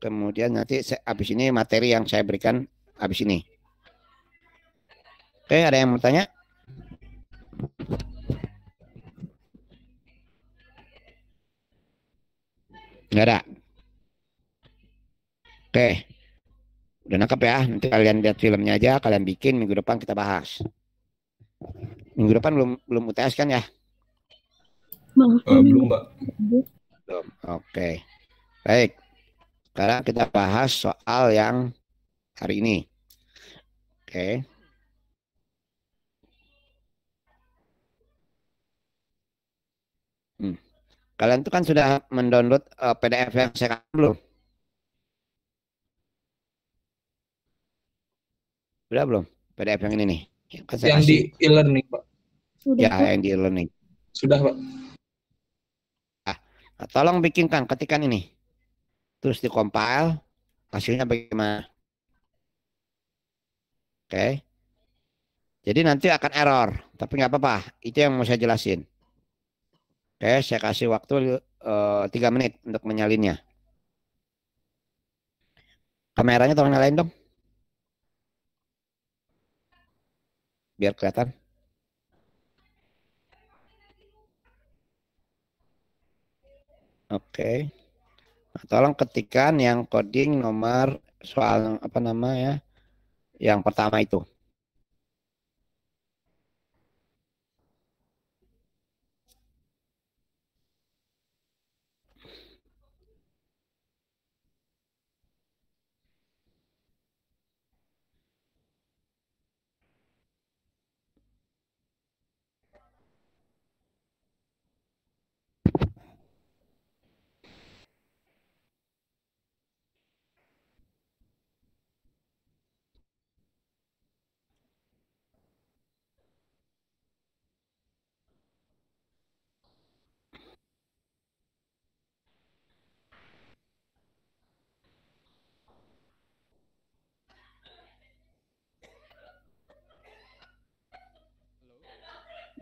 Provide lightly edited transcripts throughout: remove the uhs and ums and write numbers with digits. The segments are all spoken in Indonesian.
Kemudian nanti habis ini materi yang saya berikan habis ini. Oke, ada yang mau tanya? Nggak ada. Oke, udah nangkep ya. Nanti kalian lihat filmnya aja, kalian bikin minggu depan kita bahas. Minggu depan belum belum UTS kan ya? Belum, Mbak. Belum. Oke. Baik. Sekarang kita bahas soal yang hari ini. Oke. Hmm. Kalian tuh kan sudah mendownload PDF yang saya kasih belum? Sudah belum? PDF yang ini nih. Yang kan saya Yang di kasih. e-learning, Pak. Ya, yang di e-learning. Sudah, Pak. Nah, tolong bikinkan, ketikan ini. Terus di-compile, hasilnya bagaimana. Oke. Jadi nanti akan error, tapi nggak apa-apa. Itu yang mau saya jelasin. Oke, saya kasih waktu 3 menit untuk menyalinnya. Kameranya tolong nyalain dong, biar kelihatan. Oke. Nah, tolong ketikan yang coding nomor soal apa namanya, yang pertama itu.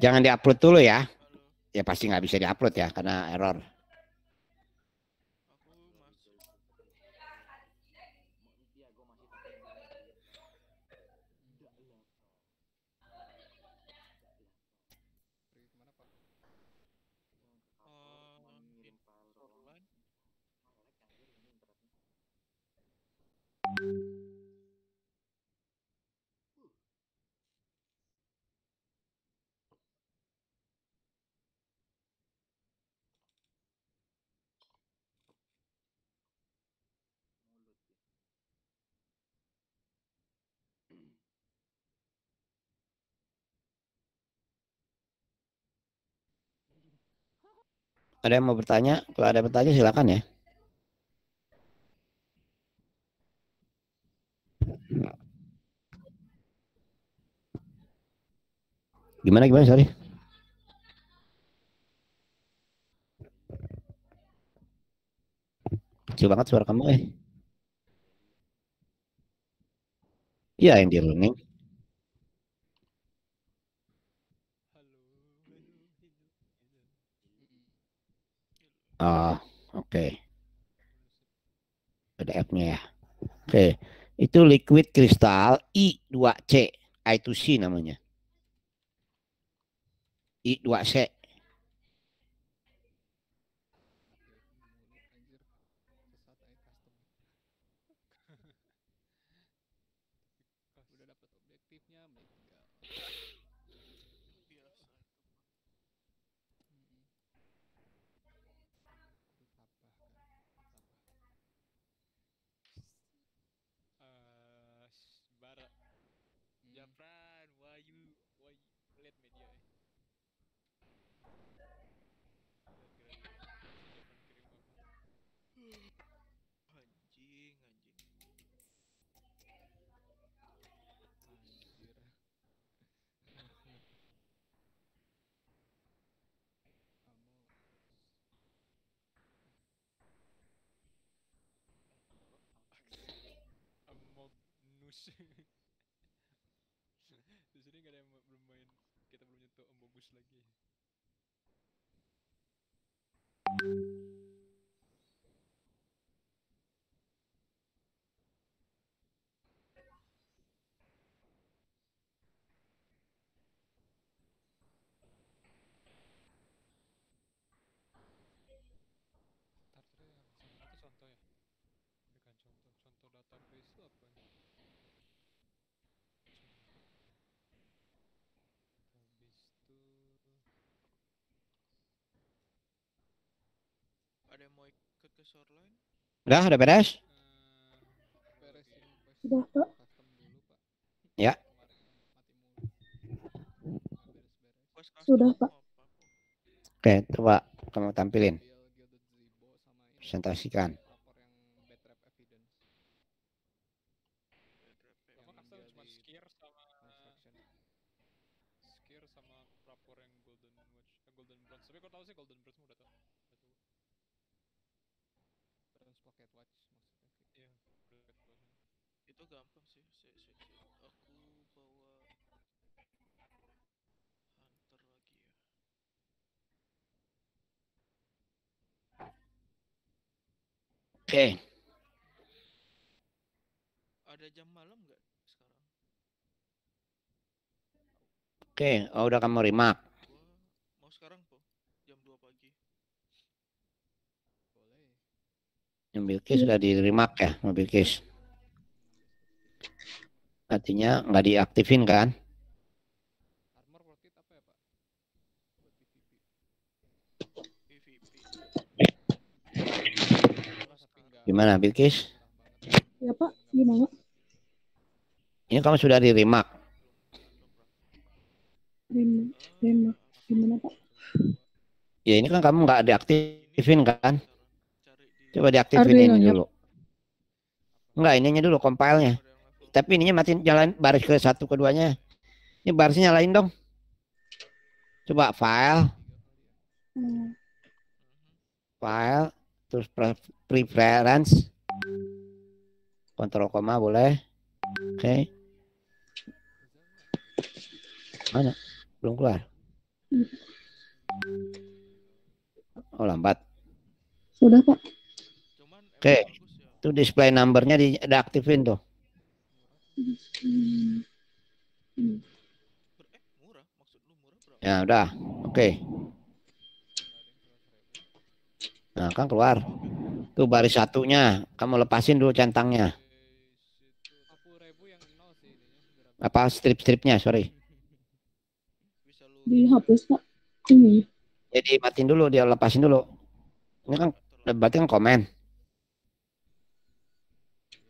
Jangan diupload dulu ya. Ya pasti nggak bisa diupload ya karena error. Ada yang mau bertanya? Kalau ada yang bertanya silakan ya. Gimana gimana sorry. Kecil banget suara kamu eh. Iya yang di learning. Oh, oke. PDF-nya ya. Oke. Itu liquid kristal I2C. I2C namanya. I2C. Ada yang mau ikut ke shoreline? Udah beres? Sudah, Pak. Ya. Pas custom Sudah, Pak. apa? Oke, coba kamu tampilin. Presentasikan. Itu gampang sih. Aku bawa hunter lagi ya. Oke. Ada jam malam nggak sekarang? Oke, oh, udah kamu remark. Gua mau sekarang po, jam 2 pagi. Yang Bilkis sudah di remark ya, mau Bilkis. Artinya nggak diaktifin kan? PVP. Gimana Bilkis? Ya, Pak. Gimana? Ini kamu sudah di remark. Remark. Gimana, Pak? Ya ini kan kamu nggak diaktifin kan? Coba diaktifin Arduino ini nya. dulu. Enggak, ininya dulu compile-nya. Tapi ininya mati jalan baris ke satu keduanya. Ini barisnya nyalain dong. Coba file, file, terus preference, kontrol koma boleh. Oke. Mana? Belum keluar. Oh lambat. Sudah, Pak. Oke. Itu display numbernya diaktifin tuh. Murah? Maksud lu murah berapa? Ya udah. Oke. Nah kan keluar. Tuh baris satunya. Kamu lepasin dulu centangnya. Apa strip-stripnya, sorry. Dihapus, Pak. Ini. Jadi matiin dulu, dia lepasin dulu. Ini kan berarti kan komen.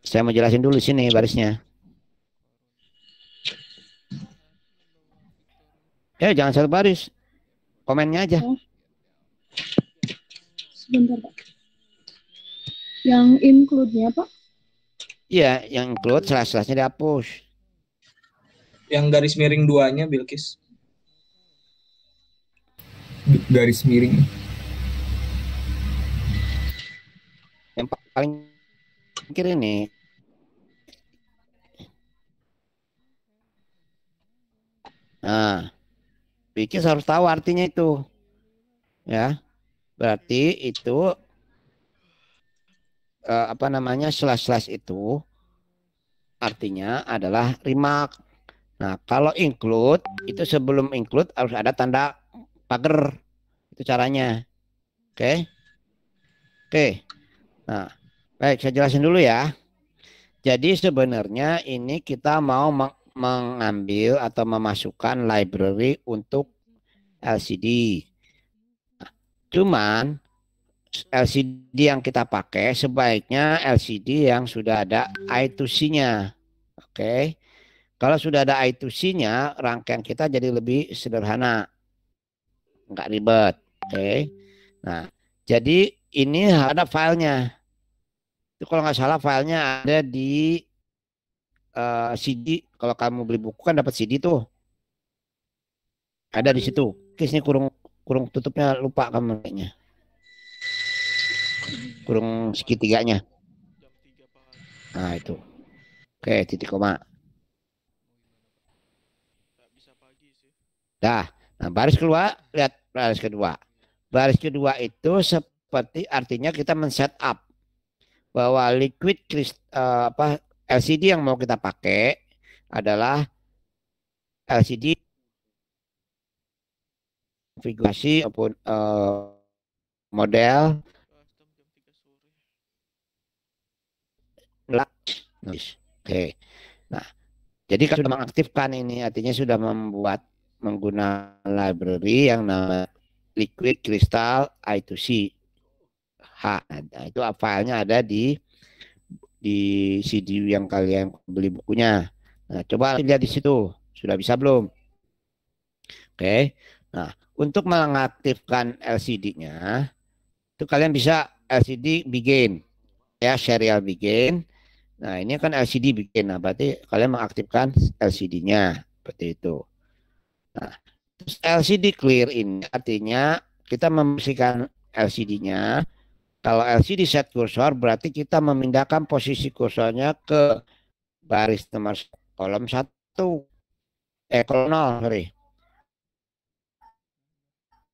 Saya mau jelasin dulu sini barisnya. Ya jangan satu baris. Komennya aja. Oh. Sebentar, Pak. Yang include-nya, Pak? Iya, yang include slash-slashnya dihapus. Yang garis miring 2-nya, Bilkis. Garis miring. Yang paling kiri ini. Nah, Bikis harus tahu artinya itu. Ya, berarti itu apa namanya slash-slash itu artinya adalah remark. Nah, kalau include itu sebelum include harus ada tanda pagar. Itu caranya. Oke. Oke. Nah, baik saya jelasin dulu ya. Jadi sebenarnya ini kita mau mengambil atau memasukkan library untuk LCD. Cuman LCD yang kita pakai sebaiknya LCD yang sudah ada I2C-nya. Oke. Kalau sudah ada I2C-nya, rangkaian kita jadi lebih sederhana. Nggak ribet. Oke. Nah, jadi ini ada filenya. Itu kalau nggak salah filenya ada di CD. Kalau kamu beli buku kan dapat CD tuh. Ada di situ. Oke, ini kurung kurung tutupnya lupa kamu kayaknya. Kurung segitiganya. Nah, itu. Oke, titik koma. Dah. Nah, baris kedua, lihat baris kedua. Baris kedua itu seperti artinya kita men-setup bahwa liquid LCD yang mau kita pakai adalah LCD konfigurasi maupun model noise. Oke. Nah, jadi kan sudah mengaktifkan ini, artinya sudah menggunakan library yang nama Liquid Crystal I2C H. Nah, itu filenya ada di CD yang kalian beli bukunya. Nah, coba lihat di situ. Sudah bisa belum? Oke. Nah, untuk mengaktifkan LCD-nya, itu kalian bisa LCD begin. Ya, serial begin. Nah, ini kan LCD begin. Nah, berarti kalian mengaktifkan LCD-nya. Seperti itu. Nah, terus LCD clear ini artinya kita membersihkan LCD-nya. Kalau LCD set kursor berarti kita memindahkan posisi kursornya ke baris nomor kolom 1. Kolom 0, sorry.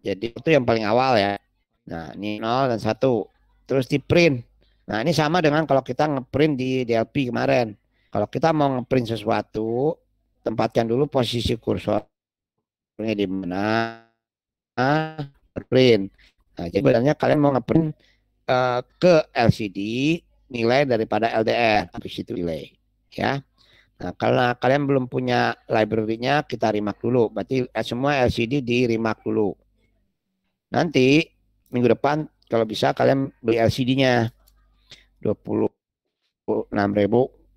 Jadi itu yang paling awal ya. Nah, ini 0 dan 1. Terus di print. Nah, ini sama dengan kalau kita ngeprint di DLP kemarin. Kalau kita mau ngeprint sesuatu, tempatkan dulu posisi kursornya di mana, print. Nah, jadi sebenarnya kalian mau ngeprint ke LCD nilai daripada LDR, habis itu delay. Ya. Nah, kalau kalian belum punya library-nya, kita remark dulu. Berarti semua LCD di remark dulu. Nanti minggu depan kalau bisa kalian beli LCD-nya 26.000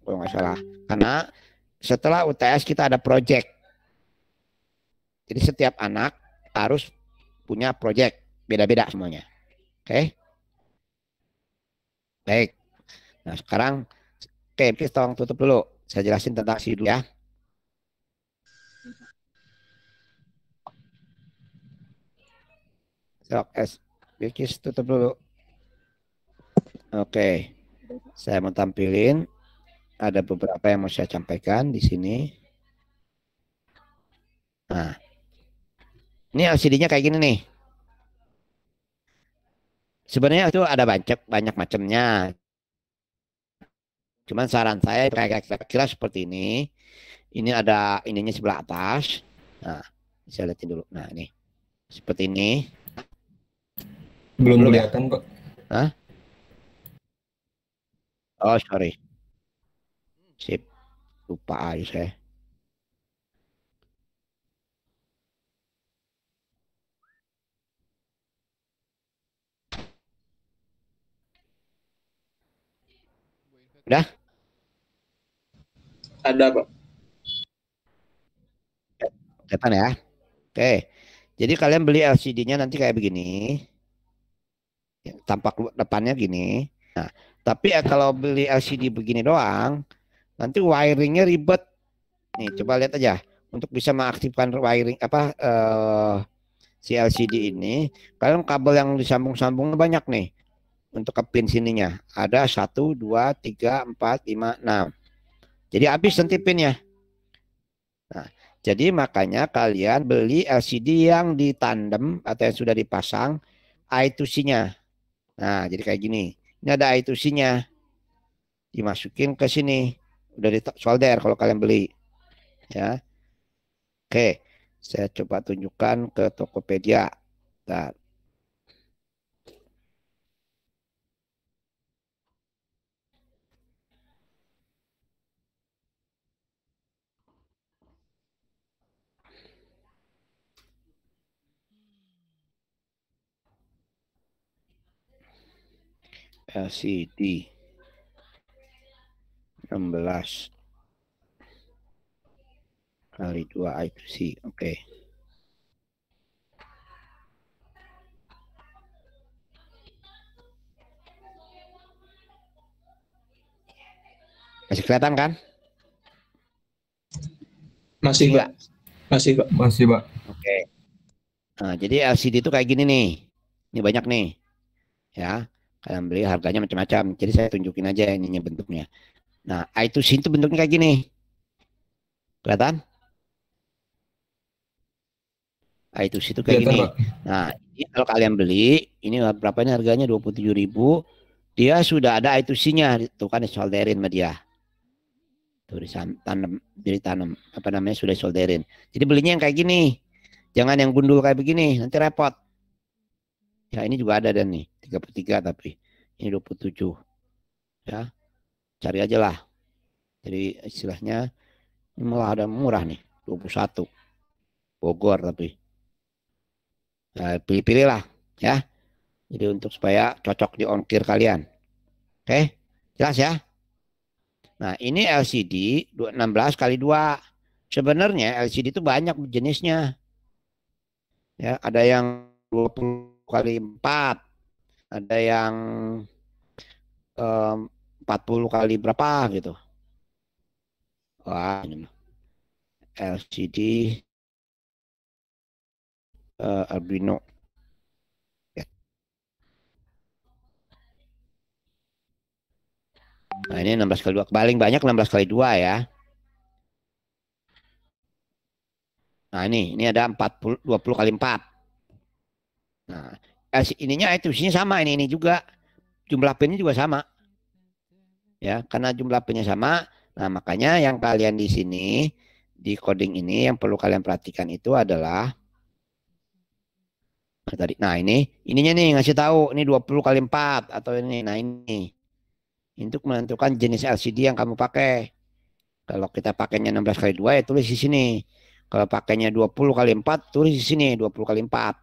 kalau nggak salah. Karena setelah UTS kita ada project. Jadi setiap anak harus punya project. Beda-beda semuanya. Oke. Baik. Nah sekarang, please tolong tutup dulu. Saya jelasin tentang si dulu ya. Sok, please tutup dulu. Oke. Saya mau tampilin. Ada beberapa yang mau saya sampaikan di sini. Nah. Ini LCD-nya kayak gini nih. Sebenarnya itu ada banyak macamnya. Cuman saran saya kira-kira seperti ini. Ini ada ininya sebelah atas. Nah, saya lihatin dulu. Nah, ini. Seperti ini. Belum ya? kelihatan, Pak. Hah? Oh, sorry. Sip. Lupa aja saya. Udah? Ada, Pak. Kelihatan ya? Oke. Jadi kalian beli LCD-nya nanti kayak begini. Tampak depannya gini. Nah, tapi kalau beli LCD begini doang, nanti wiringnya ribet. Nih, coba lihat aja. Untuk bisa mengaktifkan wiring si LCD ini, kalian kabel yang disambung-sambung banyak nih. Untuk ke pin sininya ada 1, 2, 3, 4, 5, 6. Jadi habis nanti pinnya. Nah, jadi makanya kalian beli LCD yang ditandem atau yang sudah dipasang I2C-nya. Nah, jadi kayak gini. Ini ada I2C-nya. Dimasukin ke sini. Udah di solder kalau kalian beli. Ya. Oke. Saya coba tunjukkan ke Tokopedia. Bentar. LCD 16 kali 2 I2C. Oke. Masih kelihatan kan? Masih, Pak. Masih, Pak. Masih, Pak. Oke. Nah, jadi LCD itu kayak gini nih. Ini banyak nih. Ya. Kalian beli harganya macam-macam. Jadi saya tunjukin aja ininya bentuknya. Nah, I2C itu bentuknya kayak gini. Kelihatan? I2C itu kayak Kelihatan, gini. Pak. Nah, ini kalau kalian beli, ini berapa ini harganya? 27.000. Dia sudah ada I2C-nya. Tuh kan disolderin sama dia. Tuh ditanam apa namanya sudah solderin. Jadi belinya yang kayak gini. Jangan yang gundul kayak begini, nanti repot. Ya ini juga ada dan nih 33 tapi ini 27. Ya. Cari aja lah. Jadi istilahnya ini malah ada murah nih, 21. Bogor tapi. Nah, pilih-pilih lah ya. Jadi untuk supaya cocok di ongkir kalian. Oke, jelas ya. Nah, ini LCD 16 kali 2. Sebenarnya LCD itu banyak jenisnya. Ya, ada yang 20 kali 4, ada yang 40 kali berapa gitu. Wah, ini mah LCD albino. Ya. Nah, ini 16 kali 2. Paling banyak 16 kali 2 ya. Nah, ini ada 40 20 kali 4. Nah, ininya itu isinya sama ini juga. Jumlah pinnya juga sama. Ya, karena jumlah pinnya sama. Nah, makanya yang kalian di sini di coding ini yang perlu kalian perhatikan itu adalah tadi. Nah, ininya nih ngasih tahu ini 20 kali 4 atau ini. Nah, ini untuk menentukan jenis LCD yang kamu pakai. Kalau kita pakainya 16 kali 2 ya tulis di sini. Kalau pakainya 20 kali 4 tulis di sini 20 kali 4.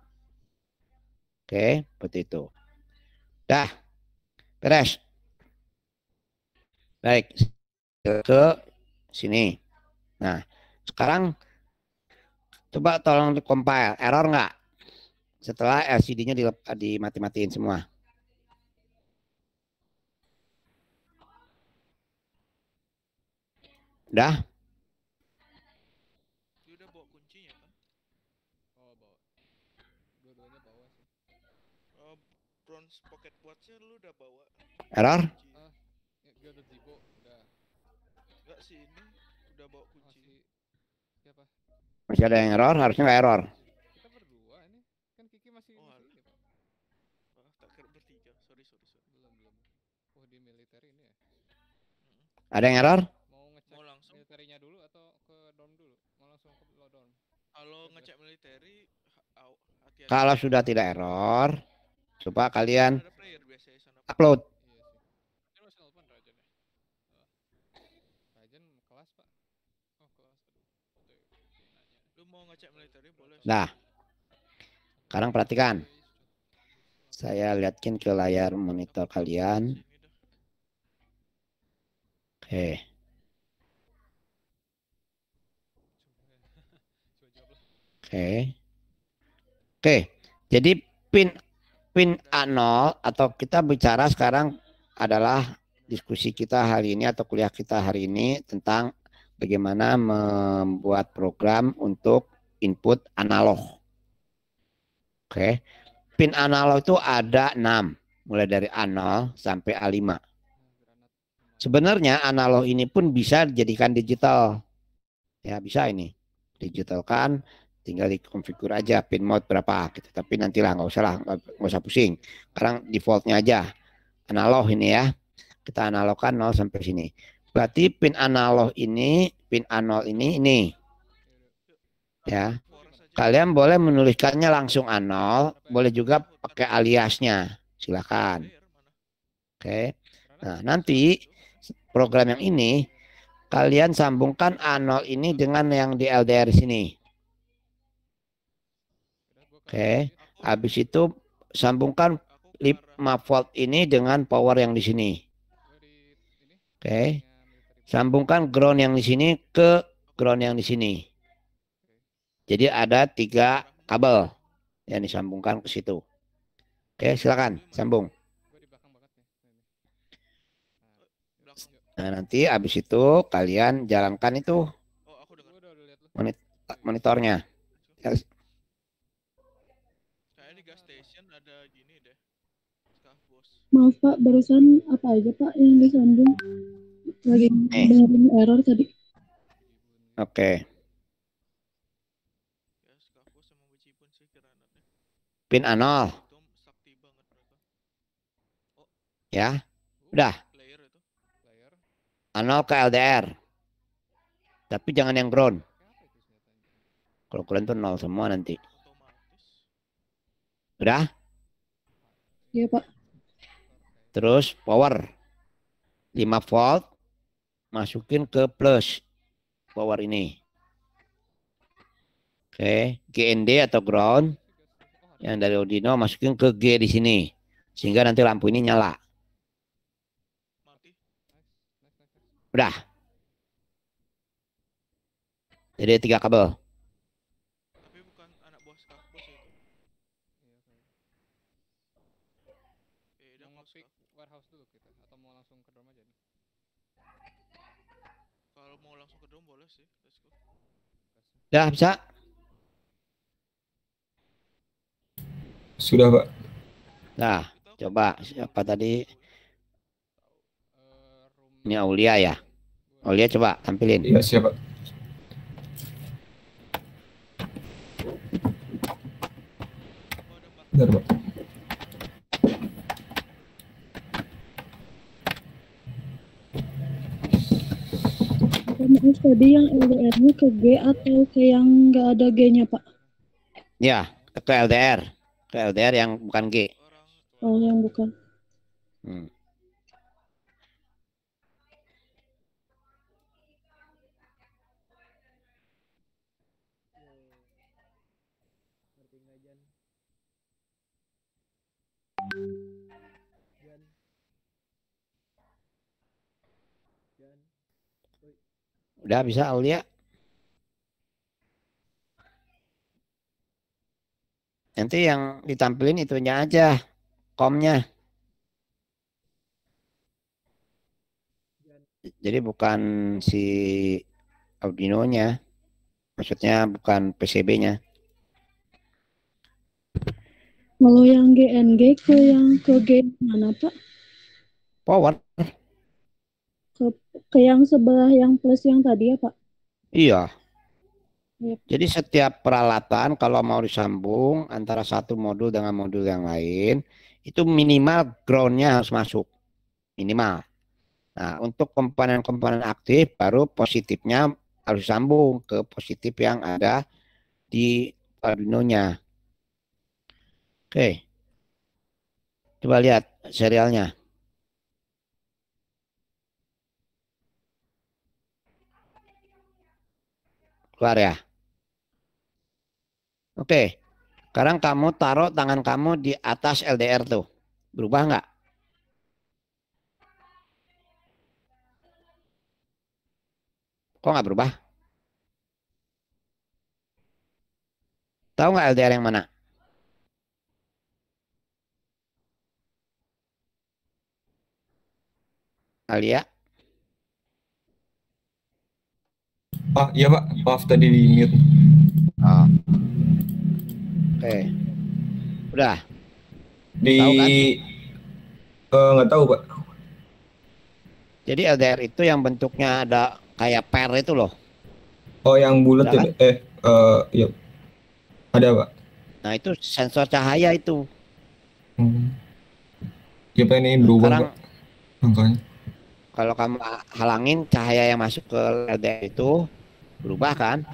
Oke, seperti itu. Dah, beres. Baik, ke sini. Nah, sekarang coba tolong di compile. Error nggak? Setelah LCD-nya dimati-matiin semua. Udah? Lu udah bawa kuncinya kan? Oh, bawa. Dua-duanya bawa sih. Bronze pocket watch-nya lu udah bawa Error? kunci. Ah, ya, udah Zibo, udah. Enggak sih, ini udah bawa kunci. Masih siapa? Masih ada yang error? Harusnya nggak error. Kita berdua ini. Kan Kiki masih Oh, masih ini, Pak. Tak kira bertiga. Sorry. Belum. Oh, di militer ini ya. Ada yang error? Mau ngecek Mau langsung? militernya dulu atau ke dorm dulu? Mau langsung ke dorm. Kalau Bebas. ngecek military, hati-hati. Kalau sudah tidak error, coba kalian Ada player biasanya sana. upload. Iya sih. Ini masih nelfon Rajan ya? Rajen kelas, Pak. Oh, kelas. Aduh. Nanya. Lu mau ngecek military boleh. Nah, sekarang perhatikan. Saya lihatkan ke layar monitor kalian. Sini dah. Oke. Coba jawab lah. Oke. Oke. Jadi pin A0 atau kita bicara sekarang adalah diskusi kita hari ini atau kuliah kita hari ini tentang bagaimana membuat program untuk input analog. Oke. Pin analog itu ada 6, mulai dari A0 sampai A5. Sebenarnya analog ini pun bisa dijadikan digital. Ya, bisa ini. Digitalkan, tinggal dikonfigur aja pin mode berapa gitu. Tapi nantilah nggak usah pusing. Sekarang defaultnya aja analog ini ya. Kita analogkan 0 sampai sini. Berarti pin analog ini, pin A0 ini. Ya. Kalian boleh menuliskannya langsung A0, boleh juga pakai aliasnya. Silakan. Oke. Nah, nanti program yang ini kalian sambungkan A0 ini dengan yang di LDR sini. Oke. Habis itu sambungkan 5 volt ini dengan power yang di sini. Oke. Sambungkan ground yang di sini ke ground yang di sini. Jadi ada 3 kabel yang disambungkan ke situ. Oke, silakan sambung. Nah, nanti habis itu kalian jalankan itu monitornya. Kayak di gas station ada gini deh. Bos. Maaf Pak, barusan apa aja Pak yang disambung? Lagi dengerin error tadi. Oke. Ya, Skafos sama Wicipun sih kiranatnya. Pin A0. Itu sakti banget mereka. Oh. Ya. Udah. Player itu. Player. A0 ke LDR. Tapi jangan yang ground. Kalau ground tuh 0 semua nanti. Otomatis. Udah? Iya Pak. Terus power 5 volt masukin ke plus power ini. Oke, GND atau ground yang dari Arduino masukin ke G di sini. Sehingga nanti lampu ini nyala. Mati. Udah. Jadi 3 kabel. Tapi bukan anak bos kah? Bos ya itu. Udah Mau bos nge-pick kah? warehouse dulu kita atau mau langsung ke drone aja nih? Kalau mau langsung ke dom boleh sih. Let's go. Udah bisa? Sudah, Pak. Nah, coba siapa tadi? Room Ini Aulia ya. Aulia coba tampilin. Iya, siap, Pak. Bentar, Pak. Maaf tadi yang LDR-nya ke G atau ke yang nggak ada G-nya, Pak? Ya, ke LDR. Ke LDR yang bukan G. Oh, yang bukan. Hmm. Udah bisa Aulia. Nanti yang ditampilin itunya aja, komnya. Jadi bukan si Arduino-nya, maksudnya bukan PCB-nya. Kalau yang GNG ke G mana, Pak? Power, Ke yang sebelah yang plus yang tadi ya, Pak? iya. Yep. Jadi setiap peralatan kalau mau disambung antara satu modul dengan modul yang lain, itu minimal ground-nya harus masuk, minimal. Nah, untuk komponen-komponen aktif baru positifnya harus sambung ke positif yang ada di Arduino-nya. Oke, coba lihat serialnya. Keluar ya. Oke, sekarang kamu taruh tangan kamu di atas LDR tuh. Berubah nggak? Kok nggak berubah? Tahu nggak LDR yang mana? Alia? Ah, iya, Pak. Maaf tadi di mute. Oh, oke. Udah, Di tahu kan? nggak tahu, Pak. Jadi LDR itu yang bentuknya ada kayak per itu loh. Oh, yang bulat Udah ya, kan? Pak? Iya. Ada, Pak. Nah, itu sensor cahaya itu. Hmm. Ya, Pak, ini Nah, berubah, sekarang Pak. Angkanya. kalau kamu halangin cahaya yang masuk ke LDR itu berubah kan?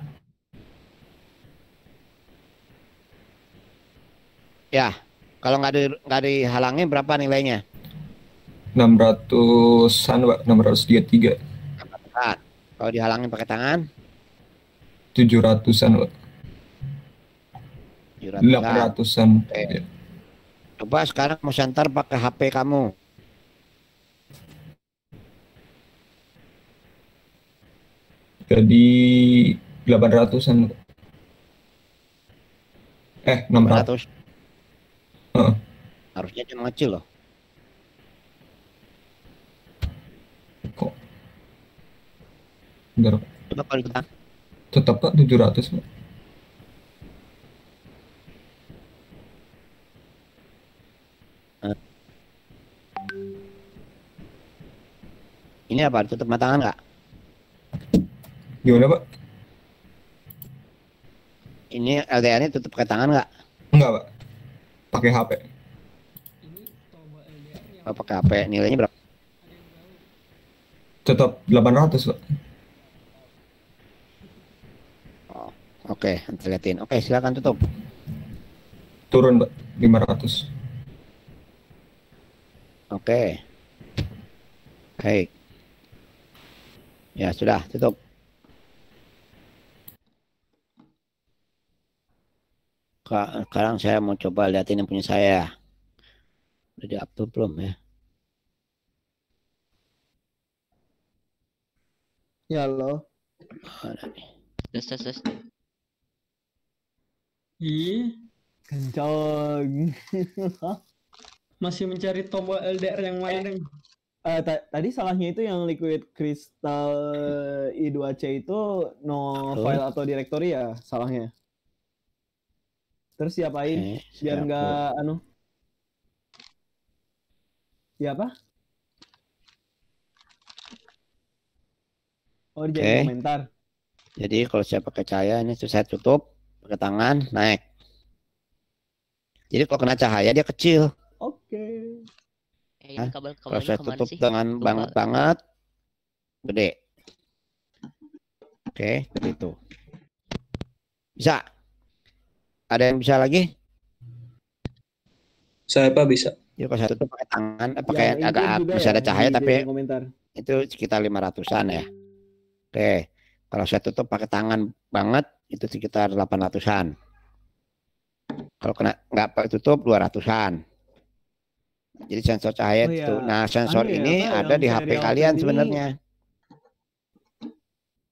Ya, kalau nggak dihalangin berapa nilainya? 600-an, Pak. 633. Nah, kalau dihalangin pakai tangan 700-an, Pak. 700-an. 800-an. Oke. Ya. Coba sekarang mau center pakai HP kamu. Jadi 800-an. 600. 800. Heeh. Harusnya cuma kecil loh. Kok bentar, Pak. Coba kalau ditekan. Tetap, Pak, 700, Pak. Nah, ini apa? Tutup mata tangan nggak? Gimana, Pak? Ini LDR-nya tutup pakai tangan nggak? Enggak, Pak. Pakai HP. Oh, pakai HP. Nilainya berapa? Tetap 800, Pak. Oh, oke, nanti liatin. Oke, silakan tutup. Turun, Pak. 500. Oke. Baik. Ya sudah, tutup. Sekarang saya mau coba liatin yang punya saya. Udah di-upload belum ya? Ya lo. Ada nih. Tes. Ih, Kencang. masih mencari tombol LDR yang mana nih? Tadi salahnya itu yang liquid crystal I2C itu no Betul. file atau directory ya salahnya. Terus siapain Oke, biar saya nggak anu? Ya apa? Oh, Oke. jadi komentar. Jadi kalau saya pakai cahaya ini tuh saya tutup pakai tangan naik. Jadi kalau kena cahaya dia kecil. Oke. Ini Hah? kabel Kalau kabelnya saya kemana tutup sih? dengan Lupa. banget gede. Oke, begitu. Bisa. Ada yang bisa lagi? Saya Pak bisa. Jadi kalau saya tutup pakai tangan, pakai Yang agak include juga masih ada ya, cahaya di tapi komentar. itu sekitar 500-an ya. Oke. Kalau saya tutup pakai tangan banget itu sekitar 800-an. Kalau kena nggak pakai tutup 200-an. Jadi sensor cahaya Oh itu. ya, Nah, sensor anu ya, ini apa, ada yang di HP serial kalian pad ini- sebenarnya.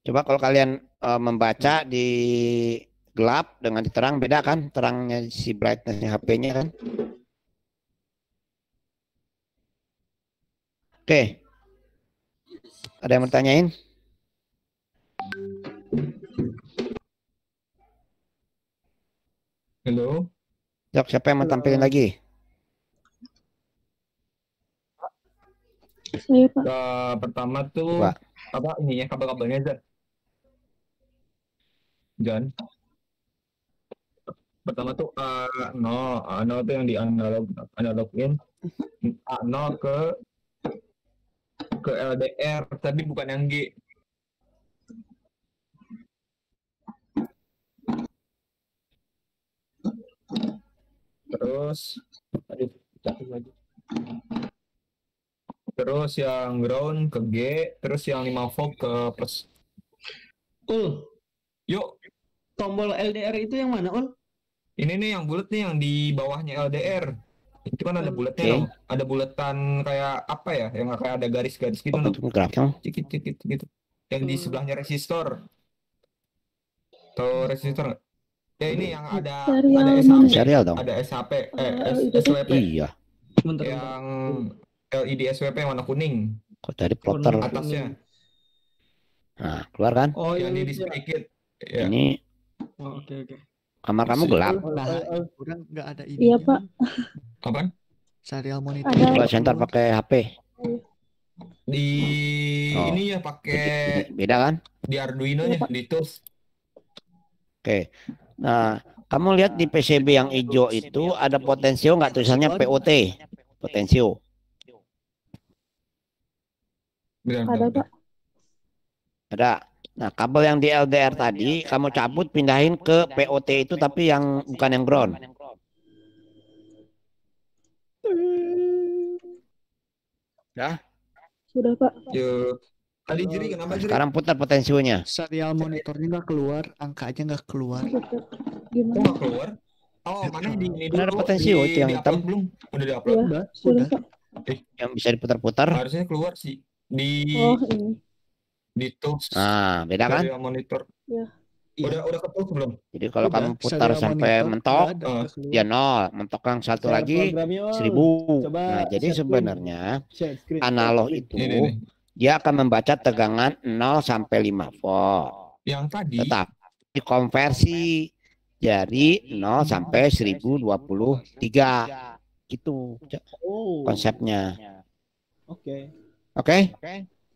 Coba kalau kalian membaca di gelap dengan terang beda kan? Terangnya si brightness-nya HP-nya kan? Oke. Ada yang mau tanyain? Halo. Dok, siapa yang mau tampilin lagi? Saya Pak. Pertama tuh Coba. apa ininya kabel-kabelnya Zan? Jan. Pertama tuh no tuh yang di analogin no ke LDR tapi bukan yang G. Terus aduh, jatuh lagi. Terus yang ground ke G, terus yang 5 volt ke plus. Yuk, Tombol LDR itu yang mana, Ul? ini nih yang bulat nih yang di bawahnya LDR. Itu kan ada bulatnya Oke. loh. Ada bulatan kayak apa ya? Yang kayak ada garis-garis gitu loh. Bentuk grafik. Cikit gitu. Yang di sebelahnya resistor. Tahu resistor nggak? Ya ini yang ada Serial SHP. mana? Serial dong. Ada SHP, LED. SWP. Iya. Bentar. Yang LED SWP yang warna kuning Kok tadi plotter. atasnya. Nah, keluar kan? Oh, Yang yang di itu display ya? kit. Ya. Oh, Ini oke. kamar kamu gelap. Lah, kurang nggak ada ini. Iya Pak. Apaan? Serial monitor. Ada. Coba center pakai HP. Di Oh. ini ya pakai Beda kan? di Arduino-nya, di tools. Oke. Nah, kamu lihat di PCB yang hijau itu ada potensio nggak tulisannya POT? Potensio. Ada Pak. Ada. Nah, kabel yang di LDR tadi kamu cabut pindahin ke POT itu tapi yang bukan yang ground. Ya. Sudah Pak. Yo. Tadi Jiri kenapa Jiri? Sekarang putar potensionya. Serial monitornya nggak keluar, angkanya nggak keluar. Putar. Kok Gimana? nggak keluar? Oh, mana di ini Kan ada dulu? potensio itu yang di-upload hitam. belum? Udah di-upload? Iya. Sudah Udah. Pak. Yang bisa diputar-putar. Harusnya keluar sih. Di Oh ini. di tools Nah, beda kan? serial monitor. Ya. Udah ke tools belum? Jadi kalau Udah, kamu putar serial sampai monitor mentok, nggak ada, nggak keluar. dia nol. Mentok yang satu Share lagi programnya, Ul. 1000. Coba Nah, jadi share screen. sebenarnya Share screen. analog Share itu Ini nih. dia akan membaca tegangan 0 sampai 5 volt. Yang tadi Tetap dikonversi dari 0 sampai 1023. Gitu screen. Oh. konsepnya. Oke. Oke?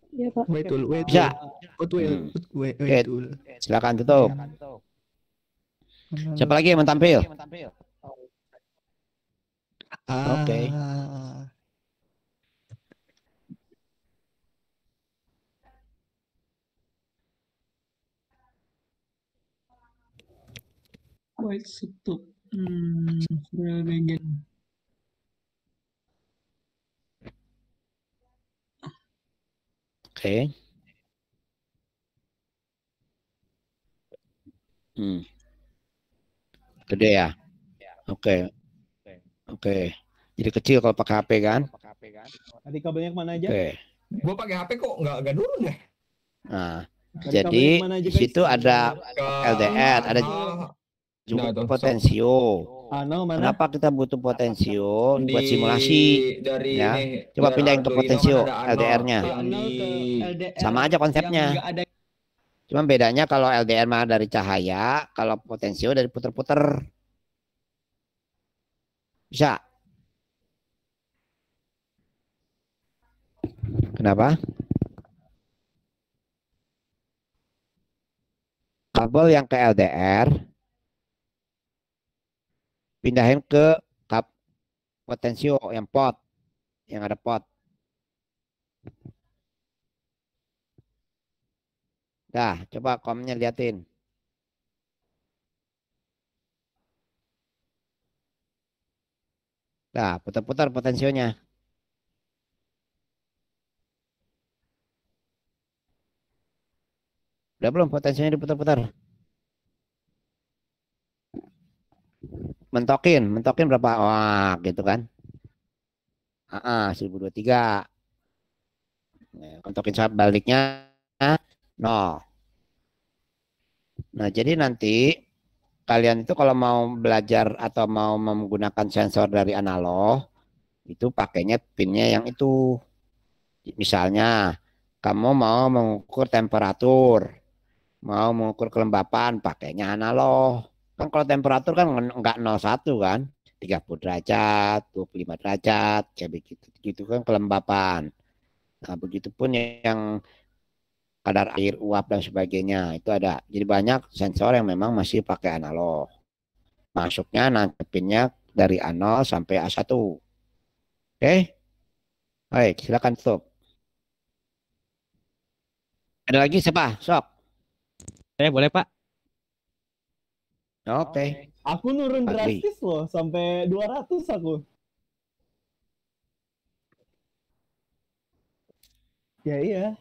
Iya Pak. Wait dulu, wait Bisa. dulu. Wait Oke. dulu. Silakan tutup. Siapa lagi yang mau tampil? Oke. Wait, stop. Serial begin. Oke. Gede ya. Oke. Oke. Jadi kecil kalau pakai HP kan? Tadi kabelnya kemana aja? Oke. Gua pakai HP kok nggak turun ya. Nah, Tadi jadi kabelnya kemana aja, di guys? situ ada Ke LDR, ada juga Nah, tuh, potensio. Ano mana? Kenapa kita butuh potensio? di Buat simulasi. dari Ya. ini Coba dari pindahin ke Arduino potensio kan ada Ano LDR-nya. yang Nol di ke LDR Sama aja konsepnya. yang nggak ada. Cuma bedanya kalau LDR mah dari cahaya, kalau potensio dari puter-puter. Bisa. Kenapa? Kabel yang ke LDR pindahin ke potensio yang pot, yang ada pot. Dah, coba komnya liatin. Dah, putar-putar potensionya. Udah belum potensinya diputar-putar? Mentokin berapa? Wah, gitu kan? 1023. Mentokin saat baliknya 0. Nah, jadi nanti kalian itu kalau mau belajar atau mau menggunakan sensor dari analog, itu pakainya pinnya yang itu. Misalnya, kamu mau mengukur temperatur, mau mengukur kelembapan, pakainya analog. Kan kalau temperatur kan enggak 01 kan, 30 derajat, 25 derajat, kayak begitu. Gitu kan kelembapan. Nah, begitupun yang kadar air, uap dan sebagainya itu ada. Jadi banyak sensor yang memang masih pakai analog. Masuknya nangkepinnya dari A0 sampai A1. Oke? Baik, silakan stop. Ada lagi siapa? Sok. Boleh Pak? Oke. Aku nurun Fadli. drastis loh, sampai 200 aku. Ya iya.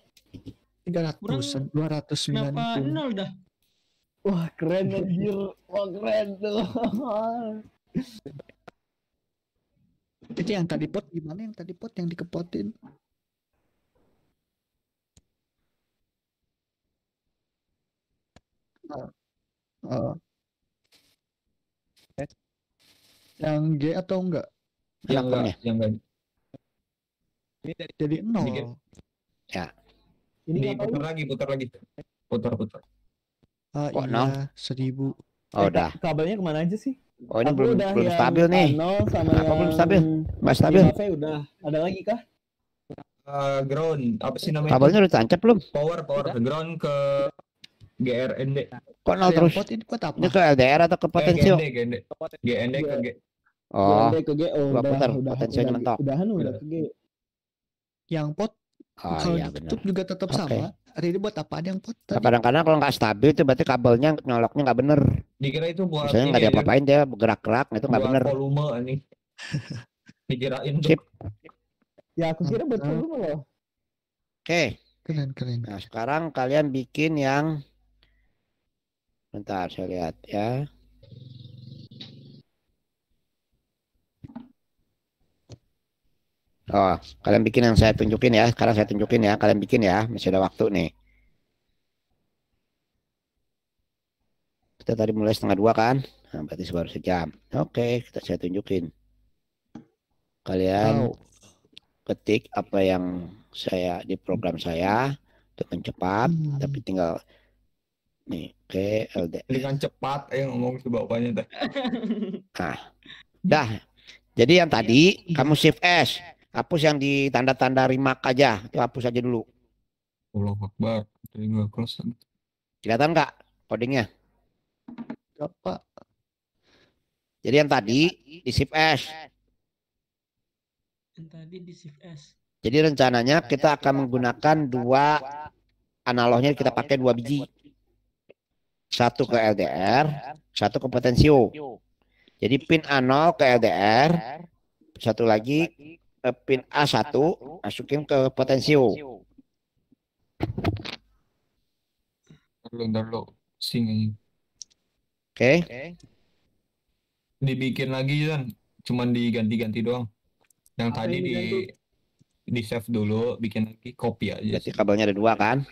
300-an, 290. Kenapa nol dah? Wah keren anjir. Wah keren tuh. Itu yang tadi pot gimana, yang tadi pot yang dikepotin? Yang G atau enggak? yang Komnya. enggak Jadi 0. Ya. Ini diputar lagi, putar. Ah, Kok iya, 1000. Oh, udah. Kabelnya kemana aja sih? Oh, ini Aku belum udah belum yang stabil nih. A0 sama Apa yang belum stabil? Nggak stabil. 5V udah. Ada lagi kah? Ground apa sih namanya Kabelnya udah tancap belum? power ground ke GRND Kok nol Yang terus? pot ini pot apa? Ini ke LDR atau ke potensio? GND ke G Oh, GND ke G. Oh, coba putar, udah, potensinya udah, mentok. udah ke G. Yang pot oh kalau iya benar. ditutup juga tetap Oke. sama. Ini buat apa yang pot Nah, tadi? kadang-kadang kalau nggak stabil itu berarti kabelnya nyoloknya nggak bener. dikira itu buat Misalnya nggak ini diapa-apain dia bergerak-gerak itu nggak buat bener. volume ini dikirain tuh Sip. Ya aku kira betul Mantap. dulu loh. Oke. Keren. Nah sekarang kalian bikin yang bentar saya lihat ya. Oh, kalian bikin yang saya tunjukin ya. Sekarang saya tunjukin ya. Kalian bikin ya. Masih ada waktu nih. Kita tadi mulai 1:30 kan? Nah, berarti baru sejam. Oke, saya tunjukin. Kalian ketik apa yang saya di program saya untuk mencepat, tapi tinggal nih ke LDR. dengan cepat ngomong ke bapaknya teh. Nah, dah. Jadi yang tadi kamu shift S, hapus yang di tanda-tanda remark aja, itu hapus aja dulu. Allahu Akbar. Jadi nggak close. Kelihatan nggak codingnya? Apa? Jadi yang tadi di shift S. Yang tadi di shift S. Jadi rencananya kita akan menggunakan dua analognya, kita pakai 2 biji. Satu ke LDR, satu ke potensio. Jadi pin A0 ke LDR, satu lagi pin A1 masukin ke potensio. Ntar lo sing aja. Oke. Dibikin lagi kan, cuman diganti-ganti doang. Yang Apa tadi yang diganti? di save dulu, bikin lagi copy aja Berarti sih. kabelnya ada 2 kan?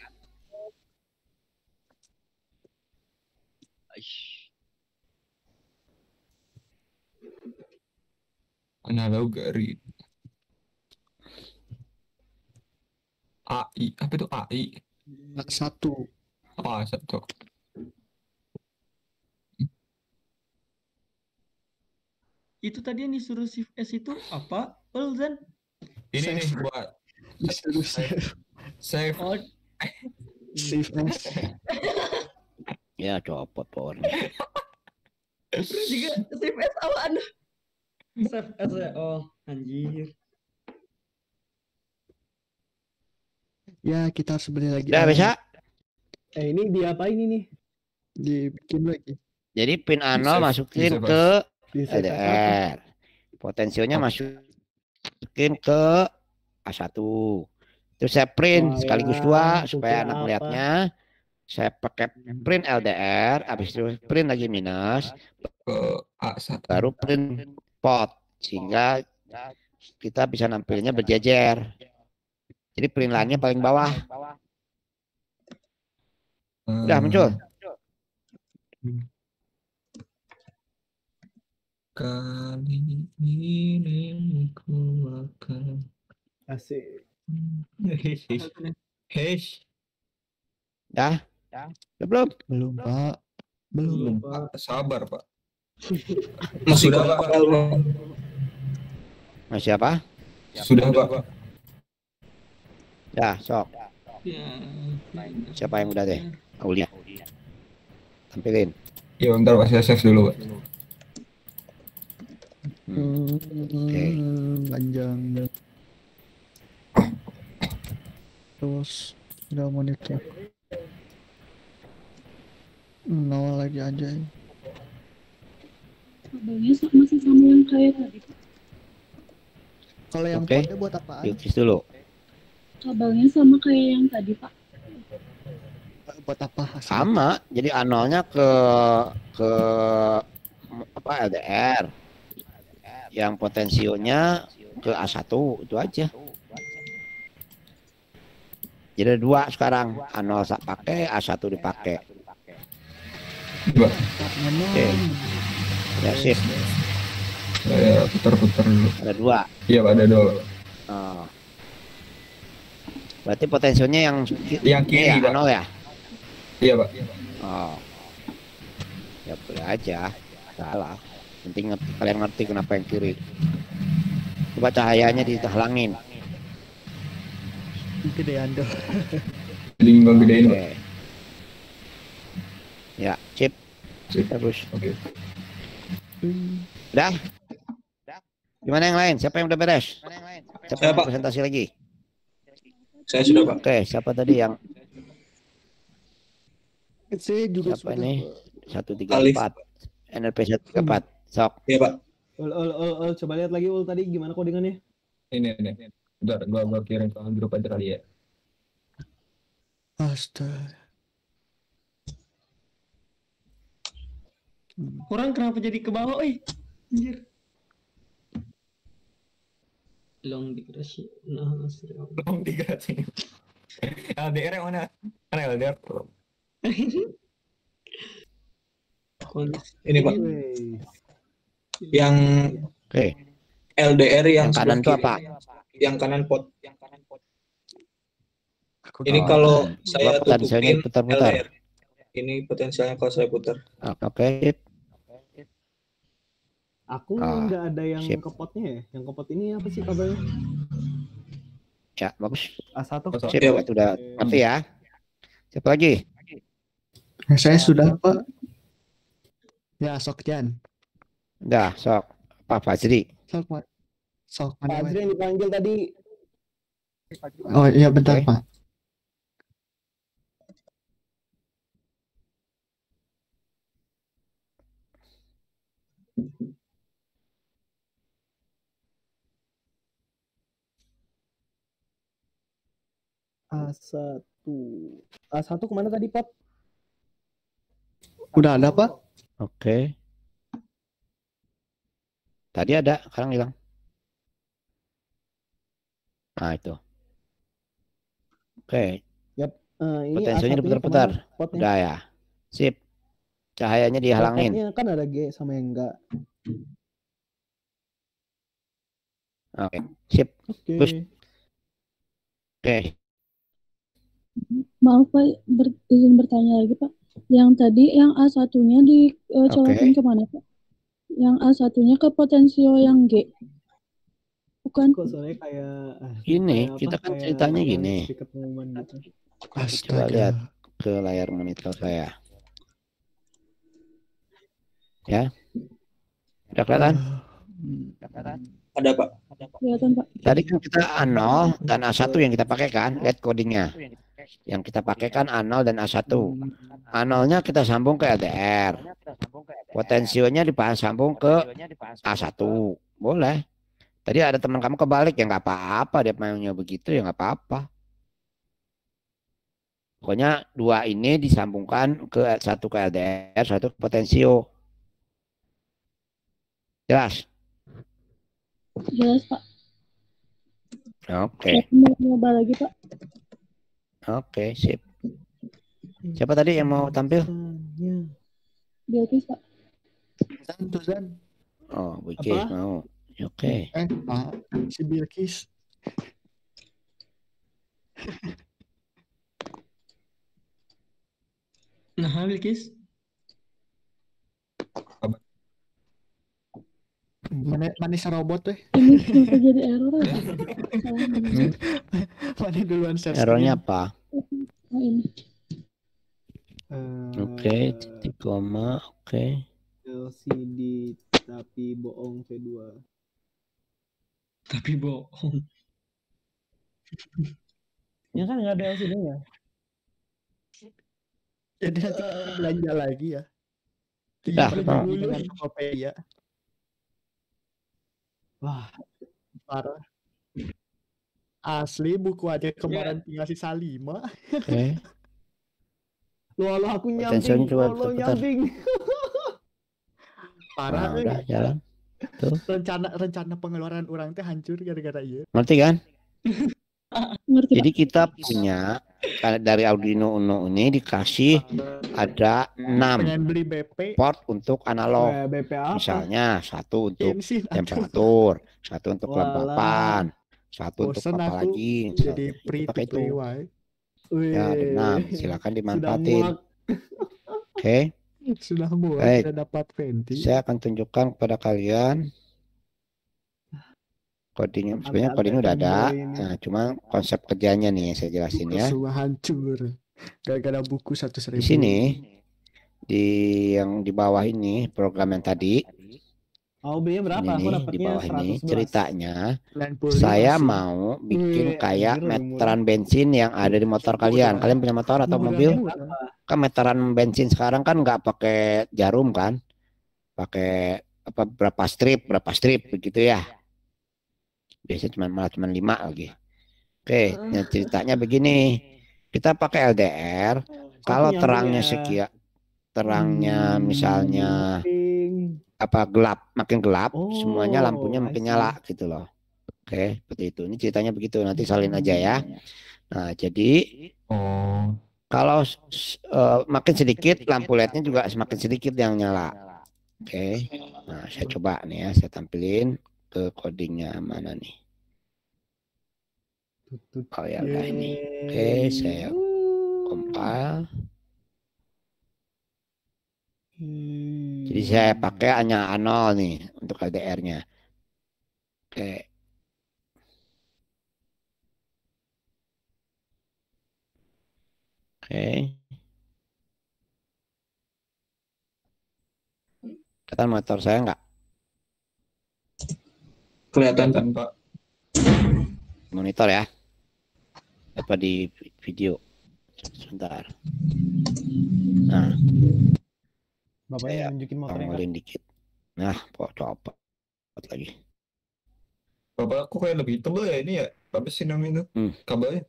Analog read. AI, apa itu AI? Satu. Oh, satu. Itu tadi yang disuruh shift S itu apa? Ulzan? Ini Save. nih buat Disuruh save, save. Oh, save as. Ya copot powernya. terus juga shift S apaan? Shift S ya? Oh, anjir. Ya kita harus beli lagi. Udah bisa? Ini diapain ini? Dibikin lagi. Jadi pin Di A0 save, masukin di save ke Di save S1. LDR. Potensionya masukin ke A1. Terus saya print Wah, sekaligus ya, 2 supaya kukira anak apa. melihatnya. Saya pakai print LDR, habis itu print lagi minus, ke A1. baru print pot sehingga kita bisa nampilnya berjejer. Jadi print line-nya paling bawah. Udah muncul. Kali ini ku akan Asik. Hesh. Dah? Udah belum? Belum Pak. Belum. Pak, sabar Pak. Masih Sudah, kurang Pak. file, Bang. Masih apa? Sudah Pak. Dah, sok. Ya. Siapa yang udah deh? Aulia. Tampilin. Ya bentar Pak, saya save dulu Pak. Panjang. Terus udah menitnya. Nol lagi aja. Kabelnya masih sama yang kayak tadi. Kalau yang Oke. potnya buat apaan? Dilukis dulu. Kabelnya sama kayak yang tadi, Pak. Buat apa hasilnya? Sama, jadi A0-nya ke apa LDR. Yang potensionya ke A1 itu aja. Jadi ada 2 sekarang. A0 pakai, A1 dipakai. Pak. Oke. Ya sip. Saya putar-putar dulu. Ada 2. Iya Pak, ada 2 Pak. Oh. Berarti potensinya yang Yang kiri, ya, Pak. A0 ya? Iya Pak. Oh. Ya boleh aja. Salah. Penting kalian ngerti kenapa yang kiri. Coba cahayanya dihalangin. Gedean dong. Jadi nggak gedein Pak. Oke. Ya, sip. Sip. Bagus. Oke. Udah? Gimana yang lain? Siapa yang udah beres? Siapa Saya, yang mau Pak. presentasi lagi? Saya sudah, Pak. Oke, siapa tadi yang Saya juga siapa sudah. nih? Alif. 134. NLP 134. Sok. Iya, Pak. Coba lihat lagi ul tadi gimana codingannya? Ini. Bentar, gua kirim ke grup aja kali ya. Astaga. Orang kenapa jadi ke bawah, anjir. Long digression. Nah, Tolong digerasin. LDR yang mana? Mana LDR? Ini, Pak. Wey. Yang Oke. LDR yang Yang kanan sebelah tuh kiri. apa? Yang kanan pot. Aku Ini Oh, kalau kan. saya Coba potensialnya tutupin putar-putar. LDR. Ini potensialnya kalau saya putar. Oke, sip. Aku Ah, nggak ada yang sip. ke potnya ya. Yang ke pot ini apa sih kabelnya? Ya, bagus. A1. Sip, Iya, Pak. itu udah ngerti ya. Siapa lagi? Saya sudah Pak. Ya Sokjan. Udah, sok. Pak Fajri. Sok Pak. Sok Pak mana Azri Pak? yang dipanggil tadi. Oh iya bentar Oke. Pak. A1. A1 kemana tadi pot? Udah ada Pak? Oke. Tadi ada, sekarang hilang. Nah, itu. Oke. Ini Potensinya A1-nya diputar-putar. kemana potnya? Udah ya. Sip. Cahayanya dihalangin. Potnya kan ada G sama yang enggak. Oke. Sip. Oke. Push. Oke. Maaf Pak, izin bertanya lagi Pak. Yang tadi yang A1-nya dicolokin kemana Pak? Yang A1-nya ke potensio yang G. Bukan? Kok soalnya kayak Gini, kayak kita apa, kan kayak ceritanya yang gini. speaker pengumuman gitu. Coba lihat ke layar monitor saya. Ya. Udah kelihatan? Ada Pak. Kelihatan Pak. Tadi kan kita A0 dan A1 yang kita pakai kan, lihat codingnya. Yang kita pakai kan A0 dan A1. A0-nya kita sambung ke LDR. Potensionya sambung ke A1. Boleh. Tadi ada teman kamu kebalik ya nggak apa-apa, dia maunya begitu ya nggak apa-apa. Pokoknya dua ini disambungkan ke satu ke LDR, satu ke potensio. Jelas? Jelas Pak. Oke. Mau nyoba lagi Pak. Oke, sip. Siapa tadi yang mau tampil? Bilkis Pak. Tuzan. Oh, Bilkis mau. Oke. Si Bilkis. Nah, Bilkis. Mana robot teh? Ini kenapa jadi error ya? Mana duluan share Errornya screen? apa? Oh ini. Oke, titik koma, oke. LCD tapi bohong V2. Tapi bohong. Ya kan nggak ada LCD-nya. Jadi nanti kita belanja lagi ya. Dah, Dengan Tokopedia. Wah, parah. Asli buku aja kemarin tinggal sisa 5. Oke. lo aku Potensinya nyamping, coba lo putar-putar. nyamping. Parah. Nah, udah jalan. Tuh. Rencana pengeluaran orang teh hancur gara-gara iya. Ngerti kan? Ngerti Jadi Pak. kita punya dari Arduino Uno ini dikasih ada 6 Pengen beli BP. port untuk analog. BP apa? Misalnya satu untuk Bensin. temperatur, satu untuk Walah. kelembapan, satu untuk Bosen apa aku lagi. jadi Kita free pakai to play itu. wae. Ya, ada 6. Silakan dimanfaatin. Oke. Sudah muak, Baik. sudah dapat venti. Saya akan tunjukkan kepada kalian codingnya. Sebenarnya codingnya udah ada. Nah, cuma konsep kerjanya nih yang saya jelasin ya. Semua hancur. Gara-gara buku 100.000. Di sini di yang di bawah ini program yang tadi. Oh, belinya berapa? Aku Ini di dapatnya bawah ini 111. ceritanya 95 saya sih. mau bikin Wih, kayak anjir, lebih meteran bensin yang ada di motor kalian. Kalian punya motor atau mobil? Kan meteran bensin sekarang kan nggak pakai jarum kan? Pakai apa berapa strip begitu ya. Biasanya malah cuma 5 lagi. Oke, nah ceritanya begini. Kita pakai LDR. Kalau terangnya sekian, terangnya misalnya apa makin gelap, semuanya lampunya makin nyala gitu loh. Oke, seperti itu. Ini ceritanya begitu. Nanti salin aja ya. Nah, jadi kalau makin sedikit lampu LED-nya juga semakin sedikit yang nyala. Oke. Nah, saya coba nih ya, saya tampilin ke codingnya mana nih. Oh ya udah ini. Oke, saya compile. Jadi saya pakai hanya A0 nih untuk LDR-nya. Oke. Oke. Kelihatan motor saya nggak? Kelihatan Pak. Monitor ya. Apa di video? Sebentar. Nah. Bapaknya nunjukin motornya. Ngolin dikit. Nah, copot lagi. Bapak aku kayak lebih tebal ya ini ya. Apa sih namanya itu? Kabelnya.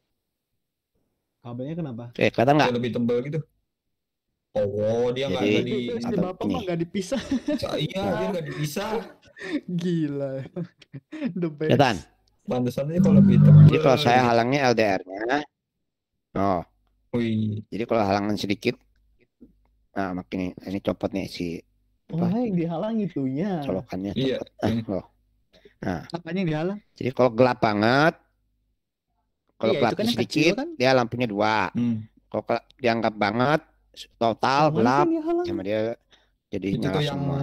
Kabelnya kenapa? Oke, kelihatan nggak? Kayak lebih tebal gitu. Oh, dia nggak Jadi di SD atau Bapak ini. mah nggak dipisah. Iya, dia nggak dipisah. Gila. The Kelihatan. best. Pantesan aja kalau lebih Jadi kalau saya tebel. halangnya LDR-nya, oh, Wih, jadi kalau halangan sedikit, nah makin ini copot nih si Wah, yang dihalang itunya. colokannya iya. copot. Loh. Nah, Apanya yang dihalang? jadi kalau gelap banget, kalau Iya, itu gelapnya kan yang kecil sedikit, kan? dia lampunya 2. Hmm. Kalau dianggap banget, total Yang mana gelap, sih yang dihalang? sama dia jadi Itu nyala tuh yang semua.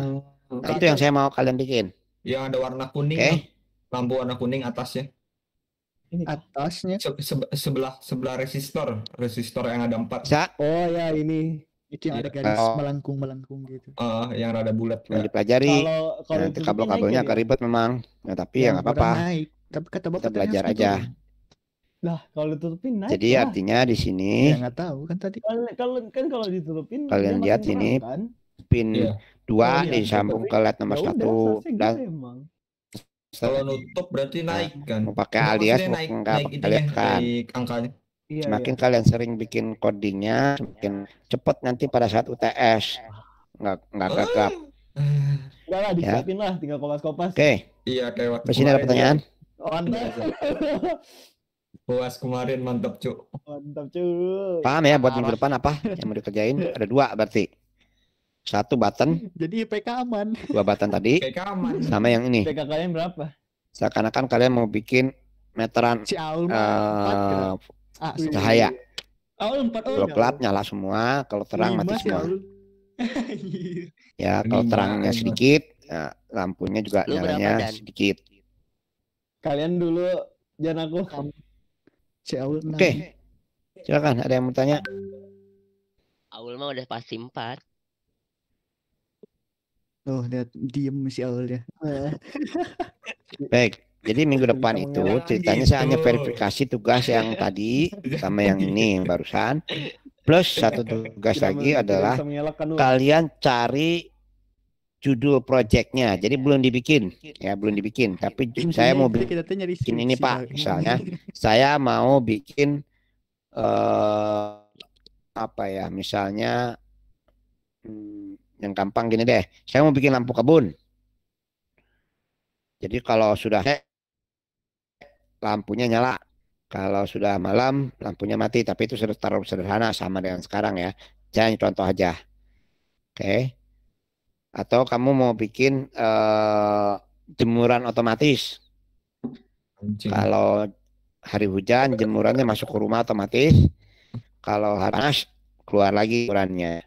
Nah, itu yang saya mau kalian bikin. yang ada warna kuning, Oke. lampu warna kuning atasnya. Ini. Atasnya. Sebelah resistor yang ada 4. Bisa Oh ya ini. Itu yang ada Iya. garis Oh. melengkung gitu. Yang rada bulat. yang dipelajari. Kalau Nanti ditutupin kabel-kabelnya naik agak ya, ribet memang. Nah, tapi ya nggak Yang apa-apa. udah naik. Tapi kata Bapak Kita tadi belajar harus aja. diturun. Lah, kalau ditutupin naik Jadi lah. artinya di sini Ya nggak tahu kan tadi. Kalau ditutupin kalian dia lihat makin ini terang, kan? pin Iya. 2 Oh, iya, disambung ke LED nomor Ya udah, 1 seharusnya dan gitu emang. Kalau nutup berarti naik kan. mau pakai Enggak, alias maksudnya mau naik nggak naik pakai itunya, LED kan. naik angkanya. Iya, Semakin iya. kalian sering bikin codingnya, semakin cepat nanti pada saat UTS. Nggak gagap. Enggak lah, disiapin lah, tinggal kopas-kopas. Oke, Iya, kayak waktu di sini ada pertanyaan. Mantap. Puas kemarin mantap, Cuk. Mantap, cuy. Paham ya buat minggu depan apa yang mau dikerjain? Ada 2 berarti. 1 button, Jadi IPK aman. 2 button tadi, Kayak kaman. sama yang ini. PK kalian berapa? Seakan-akan kalian mau bikin meteran Si Aul mah 4 eh, cahaya. Awal 4 Kalau gelap nyala semua, kalau terang mati si semua. Aul. Ya, kalau 5, terangnya emang. sedikit, ya, lampunya juga Lu berapa, nyalanya Dan? sedikit. Kalian dulu, jangan aku. Si Aul Oke, silakan. Ada yang mau tanya? Aul mah udah pasti 4. Oh, lihat diem si Aul ya. Baik. Jadi minggu depan Bisa itu mengelak ceritanya saya hanya verifikasi tugas yang tadi sama yang ini yang barusan. Plus satu tugas lagi adalah bisa mengelakkan lu. kalian cari judul projectnya. Jadi belum dibikin, ya belum dibikin. Tapi saya mau bikin kita nyari ini skripsi, Pak. Misalnya saya mau bikin apa ya? Misalnya yang gampang gini deh. Saya mau bikin lampu kebun. Jadi kalau sudah lampunya nyala. Kalau sudah malam lampunya mati. Tapi itu sudah terlalu sederhana sama dengan sekarang ya. Jangan contoh aja. Oke. Atau kamu mau bikin jemuran otomatis. Anjing. Kalau hari hujan jemurannya masuk ke rumah otomatis. Kalau hari panas keluar lagi jemurannya.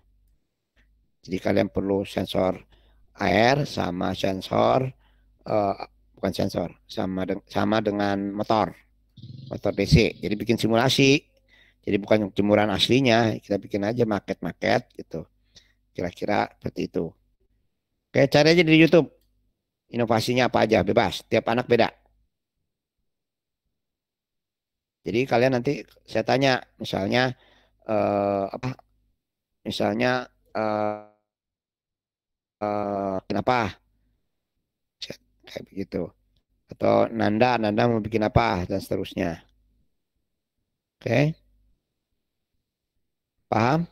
Jadi kalian perlu sensor air sama sensor bukan sensor sama dengan motor DC. Jadi bikin simulasi. Jadi bukan jemuran aslinya, kita bikin aja maket gitu. Kira-kira seperti itu. Oke, cari aja di YouTube. Inovasinya apa aja, bebas. Tiap anak beda. Jadi kalian nanti saya tanya, misalnya apa? Misalnya kenapa? Kayak begitu. Atau Nanda mau bikin apa dan seterusnya. Oke. Paham?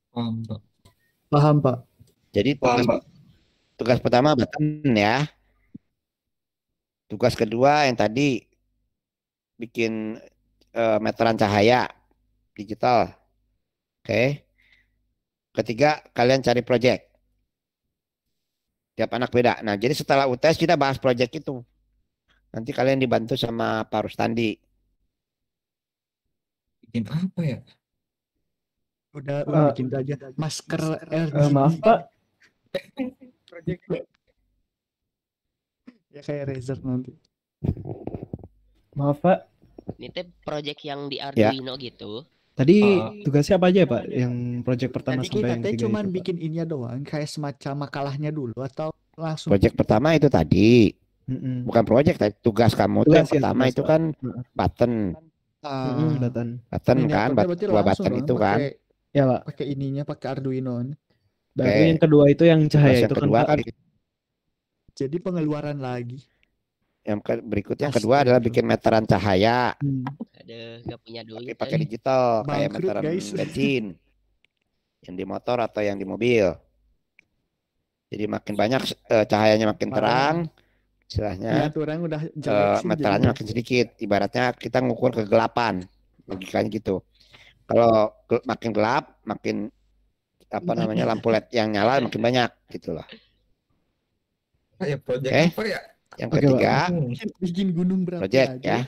Paham, Pak. Paham, Pak. Jadi tugas pertama button ya. Tugas kedua yang tadi bikin meteran cahaya digital. Oke. Ketiga, kalian cari project. Tiap anak beda. Nah, jadi setelah UTS kita bahas project itu. Nanti kalian dibantu sama Pak Rustandi. Bikin apa ya? Udah bikin aja masker RGB. Maaf Pak, Project. Ya kayak Razer nanti. maaf Pak. Ini teh project yang di Arduino gitu. Tadi tugasnya apa aja Pak? Yang project pertama Tadi sampai kita yang teh ketiga cuman itu, Pak? bikin ini doang, kayak semacam makalahnya dulu atau langsung. Project pertama itu tadi. Mm-mm. Bukan project tadi. Tugas kamu tuh Tugas yang ya, pertama tugas, itu Pak. kan Heeh. button. Button. Button Ini kan, apa, berarti 2 langsung button dong itu kan. pakai- Ya Pak. Pakai ininya, pakai Arduino. Baru Oke. yang kedua itu yang Tugas cahaya yang itu kan kedua Pak. kan Jadi pengeluaran lagi. yang berikutnya Astaga. kedua adalah bikin meteran cahaya. Aduh, gak punya tapi duit. pakai digital kayak Bangkrut, meteran guys. bensin yang di motor atau yang di mobil. Jadi makin banyak cahayanya makin Parah. terang, istilahnya Lihat orang udah jelek sih meterannya jadinya. makin sedikit. Ibaratnya kita ngukur kegelapan, logikanya gitu. Kalau makin gelap, makin apa namanya lampu LED yang nyala makin banyak gitu loh. Ya project Oke. apa ya? Yang Oke, ketiga, Bikin gunung berapi project aja. ya.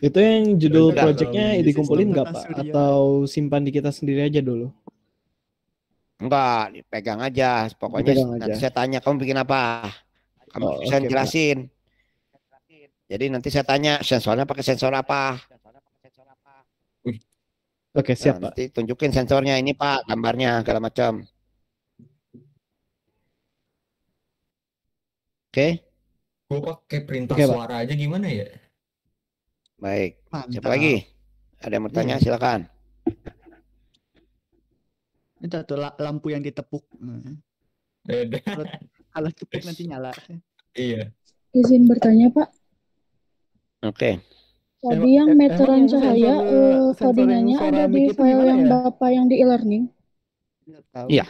Itu yang judul Udah. projectnya dikumpulin nggak Sistem Pak? surya. Atau simpan di kita sendiri aja dulu? Enggak, dipegang aja. Pokoknya Dipegang nanti aja. saya tanya kamu bikin apa. Kamu Oh, bisa oke, Pak. jelasin. Jadi nanti saya tanya sensornya pakai sensor apa. Oke, siap Nah, Pak. nanti tunjukin sensornya ini Pak, gambarnya segala macam. Oke, Gue pakai perintah Oke, Pak. suara aja gimana ya? baik. Siapa Mantap. lagi? Ada yang bertanya? Iya. Silakan. Itu tuh lampu yang ditepuk. Beda. Kalau tepuk nanti nyala. Iya. Izin bertanya, Pak. Oke. Tadi yang emang meteran yang cahaya, sensor yang codingannya suara ada di mic itu file gimana yang ya? Bapak yang di e-learning. Nggak tahu. Iya.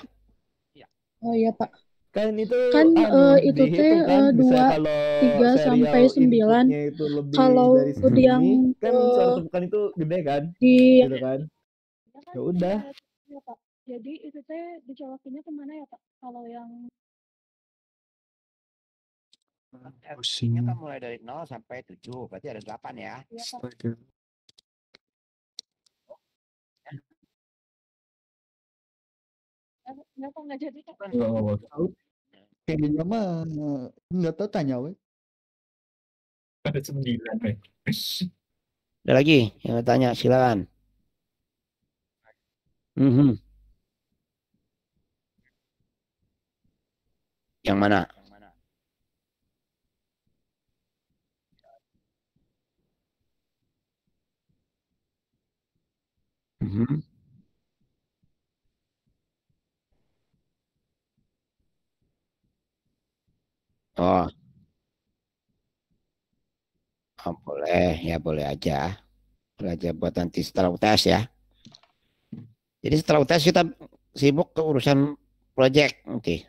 Oh iya, Pak. Kan itu Kan itu teh dihitung kan, bisa 2, kalau 3 sampai serial 9. inputnya itu lebih Kalau dari yang segini, kan suara tepukan itu gede kan, di gitu kan. Ya udah. Ya, Pak. Jadi itu teh dicolokinnya kemana ya, Pak? Kalau yang Ini kan mulai dari 0 sampai 7, berarti ada 8 ya. Kenapa nggak jadi, Pak? Tahu. Kayaknya mah nggak tahu tanya we. Ada 9. Ada lagi yang bertanya? Silakan. Yang mana? Oh, boleh ya, boleh aja. Boleh aja buat nanti setelah UTS ya. Jadi setelah UTS kita sibuk ke urusan project nanti.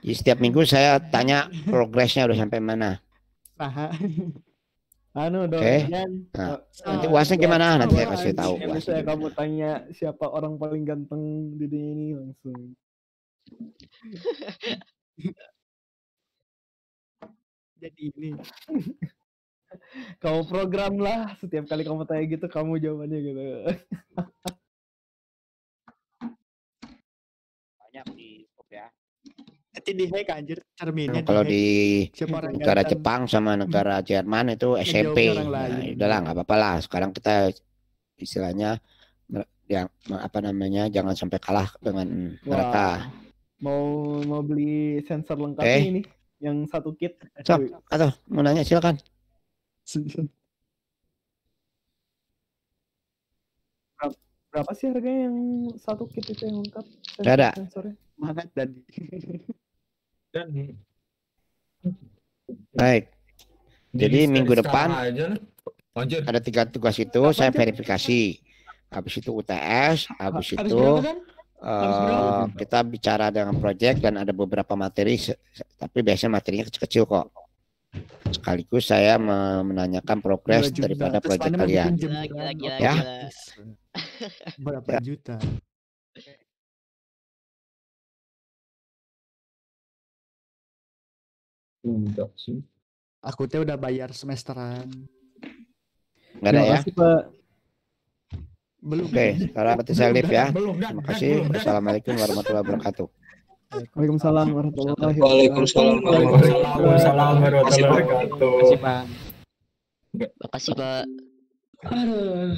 Jadi setiap minggu saya tanya progresnya udah sampai mana. Saha. Anu dong, Oke. Jan. Nah, nanti UASnya gimana? Nanti saya kasih tahu Yang UASnya misalnya kamu gimana. tanya siapa orang paling ganteng di dunia ini langsung. Jadi ini. Kamu program lah, setiap kali kamu tanya gitu kamu jawabannya gitu. Banyak di ya. Nanti di hack anjir cerminnya Kalau di-hack. di Siapa orang negara ganteng? Jepang sama negara Jerman itu Yang SMP. jawabnya orang Nah, lain. udahlah nggak apa-apa lah. Sekarang kita istilahnya yang apa namanya jangan sampai kalah dengan mereka. Mau beli sensor lengkap Oke. ini yang satu kit. Sok, atau mau nanya silakan. Berapa sih harganya yang satu kit itu yang lengkap? Nggak ada. Sensornya. Semangat dan Baik. Jadi minggu depan Lanjut. ada 3 tugas itu saya verifikasi. Habis itu UTS, habis Habis itu berapa kan? kita bicara dengan project dan ada beberapa materi, tapi biasanya materinya kecil-kecil kok. Sekaligus saya menanyakan progres 2 juta. daripada Terus project mana mau kalian. bikin Gila, jemuran gila, Ya. otomatis. Berapa Ya. juta? Udah sih. Aku teh udah bayar semesteran. Nggak ada ya? kasih, Pak. Belum. Oke, sekarang berarti saya live ya. Belum, Dan. Terima kasih. Wassalamualaikum warahmatullahi wabarakatuh. Waalaikumsalam warahmatullahi wabarakatuh. Waalaikumsalam Waalaikumsalam warahmatullahi wabarakatuh. Makasih, Pak. Makasih, Pak. Aduh.